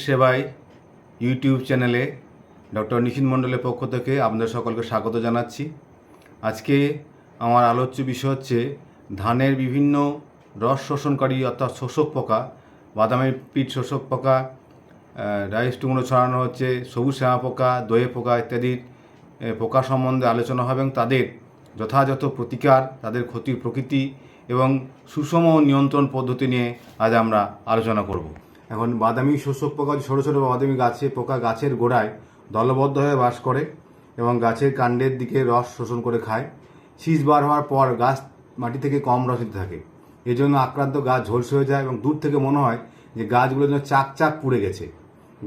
সেবায় ইউটিউব চ্যানেলে ডক্টর নিশিত মণ্ডলের পক্ষ থেকে আপনাদের সকলকে স্বাগত জানাচ্ছি। আজকে আমার আলোচ্য বিষয় হচ্ছে ধানের বিভিন্ন রস শোষণকারী অর্থাৎ শোষক পোকা, বাদামের পিঠ শোষক পোকা, রাইস টুকরো ছড়ানো হচ্ছে, সবুজ শ্যামা পোকা, দোয়ে পোকা ইত্যাদির পোকা সম্বন্ধে আলোচনা হবে এবং তাদের যথাযথ প্রতিকার, তাদের ক্ষতির প্রকৃতি এবং সুষম নিয়ন্ত্রণ পদ্ধতি নিয়ে আজ আমরা আলোচনা করব। এখন বাদামি শোষক পোকা, ছোটো ছোটো বাদামি গাছে পোকা গাছের গোড়ায় দলবদ্ধভাবে বাস করে এবং গাছের কাণ্ডের দিকে রস শোষণ করে খায়। শীষ বার হওয়ার পর গাছ মাটি থেকে কম রস দিতে থাকে, এজন্য আক্রান্ত গাছ ঝলসে হয়ে যায় এবং দূর থেকে মনে হয় যে গাছগুলো যেন চাক চাক পুড়ে গেছে।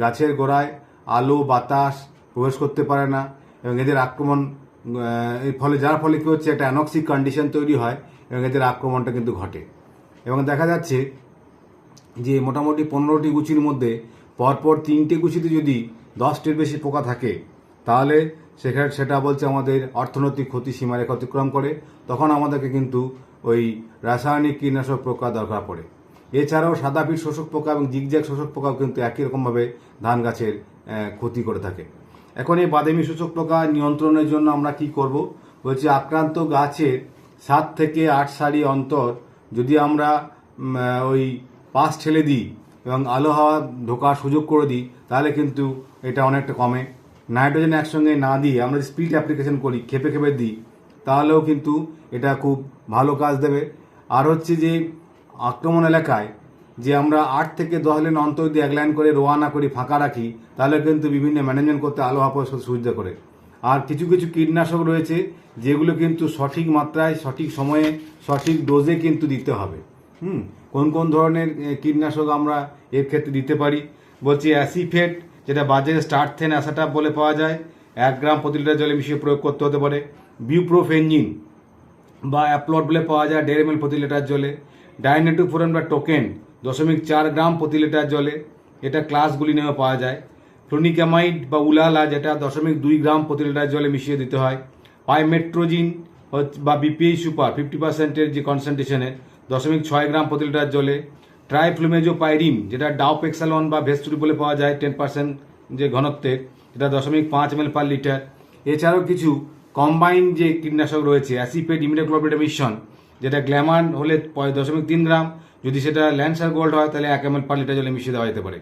গাছের গোড়ায় আলো বাতাস প্রবেশ করতে পারে না এবং এদের আক্রমণ এর ফলে যার ফলে কী হচ্ছে, একটা অ্যানক্সিক কন্ডিশন তৈরি হয় এবং এদের আক্রমণটা কিন্তু ঘটে। এবং দেখা যাচ্ছে যে মোটামুটি 15টি গুছির মধ্যে পরপর 3টে গুছিতে যদি 10টির বেশি পোকা থাকে তাহলে সেটা বলছে আমাদের অর্থনৈতিক ক্ষতি সীমারেখা অতিক্রম করে। তখন আমাদেরকে কিন্তু ওই রাসায়নিক কীটনাশক পোকা দরকার পড়ে। এছাড়াও সাদা পিঠ শোষক পোকা এবং জিগজ্যাগ শোষক পোকাও কিন্তু একই রকমভাবে ধান গাছের ক্ষতি করে থাকে। এখন এই বাদামি শোষক পোকা নিয়ন্ত্রণের জন্য আমরা কি করব বলছি, আক্রান্ত গাছের 7 থেকে 8 সারি অন্তর যদি আমরা ওই পাশ ঠেলে দিই এবং আলো হাওয়া ঢোকার সুযোগ করে দিই তাহলে কিন্তু এটা অনেকটা কমে। নাইট্রোজেন একসঙ্গে না দিয়ে আমরা স্প্লিট অ্যাপ্লিকেশন করি, খেপে খেপে দিই, তাহলেও কিন্তু এটা খুব ভালো কাজ দেবে। আর হচ্ছে যে আক্রমণ এলাকায় যে আমরা 8 থেকে 10 লাইন অন্তর দিয়ে 1 লাইন করে রোয়ানা করি, ফাঁকা রাখি, তাহলে কিন্তু বিভিন্ন ম্যানেজমেন্ট করতে আলো হাওয়া পরিষ্কার সুবিধা করে। আর কিছু কিছু কীটনাশক রয়েছে যেগুলো কিন্তু সঠিক মাত্রায়, সঠিক সময়ে, সঠিক ডোজে কিন্তু দিতে হবে। কোন কোন ধরনের কীটনাশক আমরা এর ক্ষেত্রে দিতে পারি বলছি, অ্যাসিফেট, যেটা বাজারে স্টারথেন অ্যাসাটাপ বলে পাওয়া যায়, 1 গ্রাম প্রতি লিটার জলে মিশিয়ে প্রয়োগ করতে হতে পারে। বিউপ্রোফেনজিন বা অ্যাপ্লট বলে পাওয়া যায় 1.5 ml প্রতি লিটার জলে। ডাইনেটোফোরন বা টোকেন 0.4 গ্রাম প্রতি লিটার জলে, এটা ক্লাসগুলি নেমে পাওয়া যায়। ফ্লোনিকামাইড বা উলালা, যেটা 0.2 গ্রাম প্রতি লিটার জলে মিশিয়ে দিতে হয়। পাইমেট্রোজিন বা বিপিএই সুপার 50%-এর যে কনসেন্ট্রেশনের 0.6 গ্রাম প্রতি লিটার জলে। ট্রাইফ্লুমেজোপাইরিন, যেটা ডাওপেক্সালন বা ভেস্টুরি বলে পাওয়া যায় 10% যে ঘনত্বের, যেটা 0.5 ml পার লিটার। এছাড়াও কিছু কম্বাইন যে কীটনাশক রয়েছে, অ্যাসিফেট ইমিডাক্লোপ্রিড মিশ্রণ, যেটা গ্ল্যামান হলে 0.3 গ্রাম, যদি সেটা ল্যান্সার গোল্ড হয় তাহলে 1 ml পার লিটার জলে মিশিয়ে দেওয়া যেতে পারে।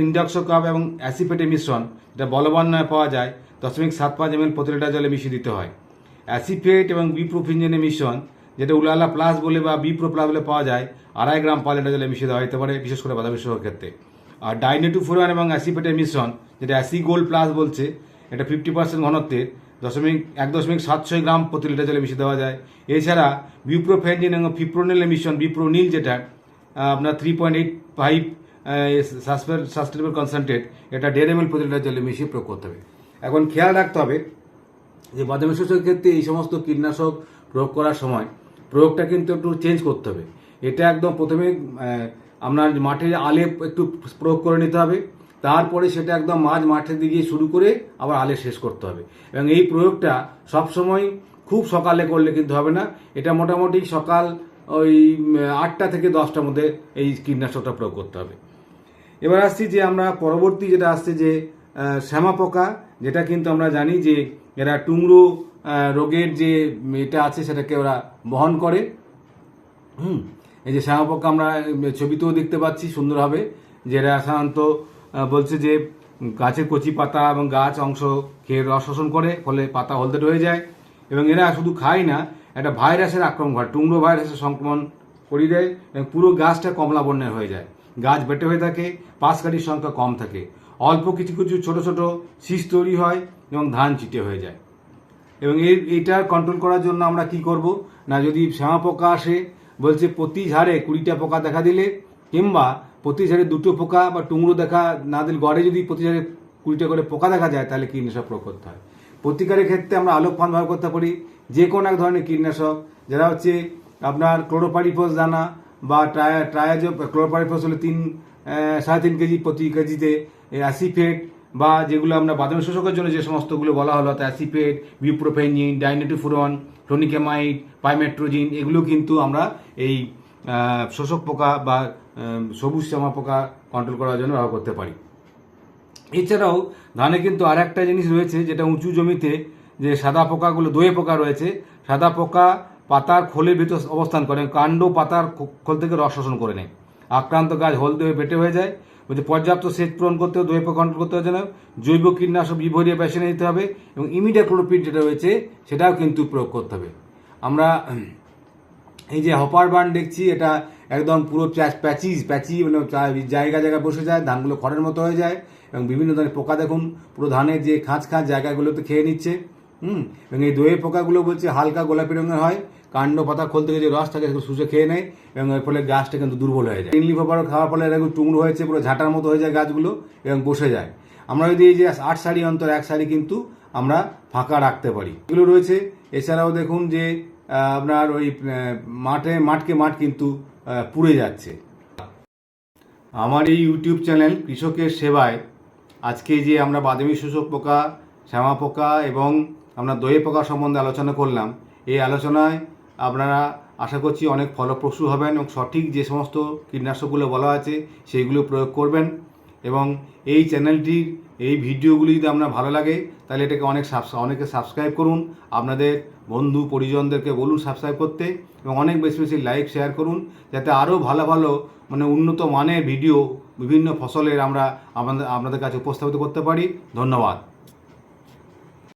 ইন্ডক্সোকাপ এবং অ্যাসিফেটের মিশ্রণ, যেটা বলবান্নয় পাওয়া যায় 0.75 ml প্রতি লিটার জলে মিশিয়ে দিতে হয়। অ্যাসিফেট এবং বিপ্রোফিনজেনের মিশ্রণ, যেটা উলালা প্লাস বলে বা বিপ্রো প্লাস বলে পাওয়া যায় 2.5 গ্রাম পার লিটার জলে মিশিয়ে দেওয়া যেতে পারে, বিশেষ করে বাদামি শোষকের ক্ষেত্রে। আর ডাইনেটোফোরন এবং অ্যাসিফেটের মিশ্রণ, যেটা অ্যাসিগোল্ড প্লাস বলছে, এটা 50% ঘনত্বের 1.76 গ্রাম প্রতি লিটার জলে মিশিয়ে দেওয়া যায়। এছাড়া বিউপ্রোফেনজিন এবং ফিপ্রোনিলের মিশ্রণ, বিপ্রোনিল, যেটা আপনার 3.85 সাস্টেনেবল কনসেন্ট্রেট, এটা 1.5 ml প্রতি লিটার জলে মিশিয়ে প্রয়োগ করতে হবে। এখন খেয়াল রাখতে হবে যে বাদামি শোষকের ক্ষেত্রে এই সমস্ত কীটনাশক প্রয়োগ করার সময় প্রয়োগটা কিন্তু একটু চেঞ্জ করতে হবে। এটা একদম প্রথমে আপনার মাঠের আলে একটু প্রয়োগ করে নিতে হবে, তারপরে সেটা একদম মাঠের দিকে শুরু করে আবার আলে শেষ করতে হবে। এবং এই প্রয়োগটা সবসময় খুব সকালে করলে কিন্তু হবে না, এটা মোটামুটি সকাল ওই 8টা থেকে 10টার মধ্যে এই কীটনাশকটা প্রয়োগ করতে হবে। এবার আসছি যে আমরা পরবর্তী যেটা আসছে যে শ্যামা পোকা, যেটা কিন্তু আমরা জানি যে এরা টুংরো রোগের যে এটা আছে সেটাকে ওরা বহন করে। এই যে শ্যামা পোকা আমরা ছবিতেও দেখতে পাচ্ছি সুন্দরভাবে, যে এরা সাধারণত বলছে যে গাছের কচি পাতা এবং গাছ অংশ খেয়ে রস শোষণ করে, ফলে পাতা হলদে হয়ে যায়। এবং এরা শুধু খায় না, একটা ভাইরাসের আক্রমণ ঘটে, টুংরো ভাইরাসের সংক্রমণ করিয়ে দেয় এবং পুরো গাছটা কমলা বর্ণের হয়ে যায়। গাছ বেটে হয়ে থাকে, পাশকাঠির সংখ্যা কম থাকে, অল্প কিছু কিছু ছোট ছোট শীষ তৈরি হয় এবং ধান চিটে হয়ে যায়। এবং এইটার কন্ট্রোল করার জন্য আমরা কি করব না, যদি শ্যামা পোকা আসে বলছে প্রতি ঝাড়ে 20টা পোকা দেখা দিলে, কিংবা প্রতি ঝাড়ে 2টো পোকা বা টুংরো দেখা না দিলে, গড়ে যদি প্রতি ঝাড়ে 20টা করে পোকা দেখা যায় তাহলে কীটনাশক প্রয়োগ করতে হয়। প্রতিকারের ক্ষেত্রে আমরা আলোক ফান ব্যবহার করতে পারি, যে কোনো এক ধরনের কীটনাশক, যারা হচ্ছে আপনার ক্লোরোপাইরিফস দানা বা ক্লোরোপাইরিফস হলে 3.5 কেজি প্রতি কেজিতে, অ্যাসিফেট বা যেগুলো আমরা বাদামি শোষকের জন্য যে সমস্তগুলো বলা হলো, অ্যাসিফেট, বিউপ্রোফেনজিন, ডাইনেটোফোরন, ফ্লোনিকামাইড, পাইমেট্রোজিন, এগুলো কিন্তু আমরা এই শোষক পোকা বা সবুজ শ্যামা পোকা কন্ট্রোল করার জন্য ব্যবহার করতে পারি। এছাড়াও ধানে কিন্তু আর একটা জিনিস রয়েছে, যেটা উঁচু জমিতে যে সাদা পোকাগুলো, দোয়ে পোকা রয়েছে, সাদা পোকা পাতার খোলের ভিতর অবস্থান করে, কাণ্ড পাতার খোল থেকে রস শোষণ করে নেয়। আক্রান্ত গাছ হলদে হয়ে পেটে হয়ে যায়। বলছে পর্যাপ্ত সেচ পূরণ করতে হবে, দোয়ে পোকা কন্ট্রোল করতে হবে, যেন জৈব কীটনাশক বিভরিয়া প্যাশনে দিতে হবে, এবং ইমিডাক্লোপিড যেটা রয়েছে সেটাও কিন্তু প্রয়োগ করতে হবে। আমরা এই যে হপার বার্ন দেখছি, এটা একদম পুরো প্যাচি মানে জায়গা বসে যায়, ধানগুলো খড়ের মতো হয়ে যায়, এবং বিভিন্ন ধরনের পোকা দেখুন পুরো ধানের যে খাঁজ জায়গাগুলোতে খেয়ে নিচ্ছে। এবং এই দোয়ে পোকাগুলো বলছে হালকা গোলাপি রঙের হয়, কাণ্ড পাতা খোল থেকে যে রস থাকে সেগুলো শুষে খেয়ে নেয়, এবং এর ফলে গাছটা কিন্তু দুর্বল হয়ে যায়। গ্রিন লিফ হপার খাওয়ার ফলে এরকম টুকরো হয়েছে, পুরো ঝাঁটার মতো হয়ে যায় গাছগুলো এবং বসে যায়। আমরা যদি এই যে 8 সারি অন্তর 1 সারি কিন্তু আমরা ফাঁকা রাখতে পারি, এগুলো রয়েছে। এছাড়াও দেখুন যে আপনার ওই মাঠ কিন্তু পুড়ে যাচ্ছে। আমার এই ইউটিউব চ্যানেল কৃষকের সেবায় আজকে যে আমরা বাদামি শোষক পোকা, শ্যামা পোকা এবং আমরা দোয়ে পোকা সম্বন্ধে আলোচনা করলাম, এই আলোচনায় আপনারা আশা করছি অনেক ফলপ্রসূ হবেন এবং সঠিক যে সমস্ত কীটনাশকগুলো বলা আছে সেইগুলো প্রয়োগ করবেন। এবং এই চ্যানেলটির এই ভিডিওগুলি যদি আপনার ভালো লাগে তাহলে এটাকে অনেকে সাবস্ক্রাইব করুন, আপনাদের বন্ধু পরিজনদেরকে বলুন সাবস্ক্রাইব করতে, এবং অনেক বেশি লাইক শেয়ার করুন, যাতে আরও ভালো মানে উন্নত মানের ভিডিও বিভিন্ন ফসলের আমরা আপনাদের কাছে উপস্থাপিত করতে পারি। ধন্যবাদ।